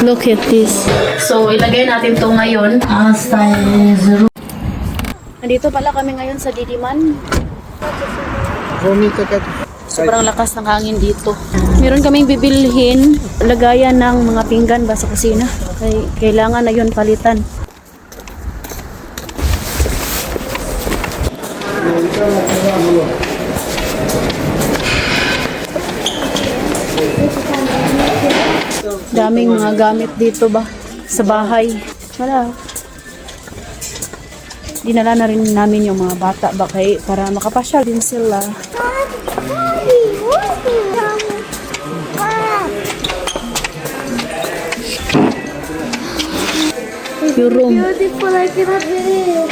Look at this. So, ilagay natin to ngayon. Nandito pala kami ngayon sa Didiman. Sobrang lakas ng hangin dito. Meron kaming bibilhin, lagayan ng mga pinggan ba sa kusina. Kailangan na yun palitan. Daming mga gamit dito ba sa bahay. Wala. Dinala na rin namin yung mga bata ba para makapasyal din sila. Your room. Beautiful, I cannot believe.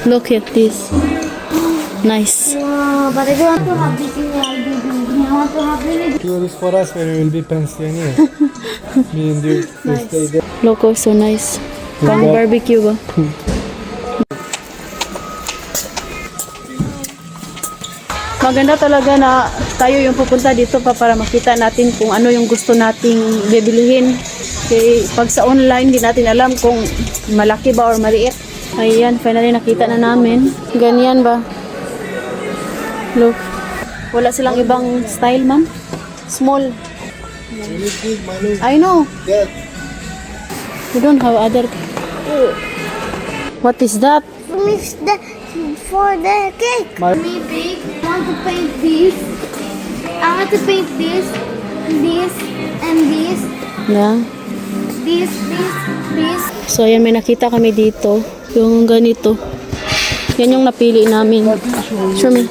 Look at this. Nice. Wow, but I don't want to have this in my baby. I want to have really. Tourist for us when we will be pensioner. Me and you will stay there. Loco, so nice. Pang barbecue ba? Maganda talaga na tayo yung pupunta dito para makita natin kung ano yung gusto nating bibilihin. Kaya pag sa online, di natin alam kung malaki ba or maliit. Ayan, finally nakita na namin. Ganyan ba? Look. Wala silang ibang style, ma'am. Small. I know. We don't have other. What is that? Mix the for the cake. Me big. I want to paint this. I want to paint this, this, and this. Yeah. This. So, ayan, may nakita kami dito. Yung ganito. Yan yung napili namin. Show me.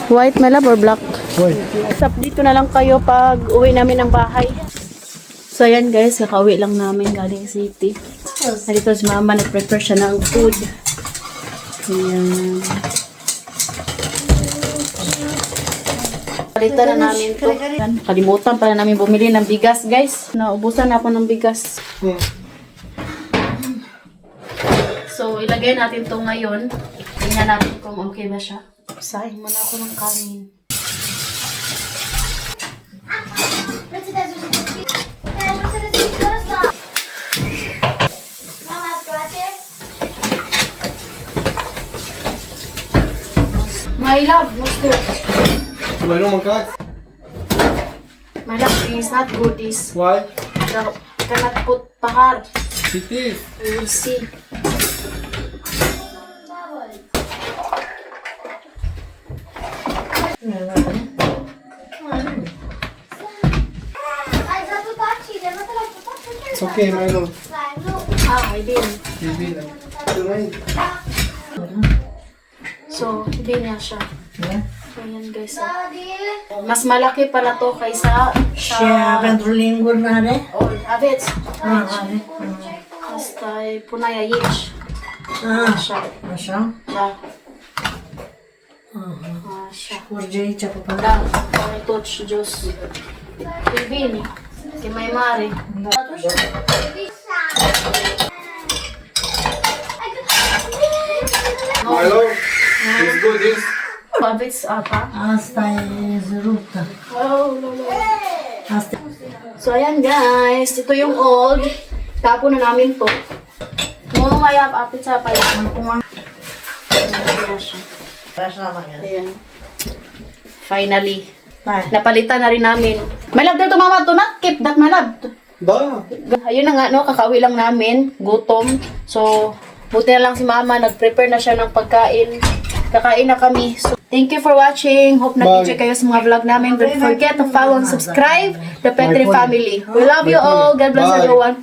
White, my love, or black? White. Stop dito na lang kayo pag uwi namin ng bahay. So, ayan guys, kakauwi lang namin galing city. Nandito si mama, nag-prepare siya ng food. Ayan. Palitan na namin to. Kalimutan pala namin bumili ng bigas, guys. Naubusan na ako ng bigas. So, ilagay natin to ngayon. Tingnan natin kung okay ba siya. Sahin mo na ako ng kanin. My love, gusto. My love, it's not good this. Why? Cannot put pahar. It is. We will see. It's okay, my love. I didn't. So, hindi niya siya. So, yan guys. Mas malaki pala to kaysa sa... Linggo na rin. Oh, habits. Hasta punaya yish. Siya. Masya? Siya. Siya. Kurjay, tsaka pa. Lang. May touch Diyos. Bibini. Kay may mari. My love, it's good this. Habits apa? Hasta ruta. Oh, lolo. Hasta. So, ayan guys. Ito yung old. Tapo na namin to. Mga mayap apit sa pala. Ayan. Finally. Napalitan na rin namin. My love, dito mama, do not keep that, my love. Da. Ayun na nga, no, kakauwi lang namin. Gutom. So, buti na lang si mama. Nag-prepare na siya ng pagkain. Kakain na kami. So, thank you for watching. Hope nag-enjoy kayo sa mga vlog namin. Don't forget to follow and subscribe the Petri family. We love you all. God bless everyone.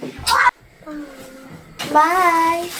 Bye.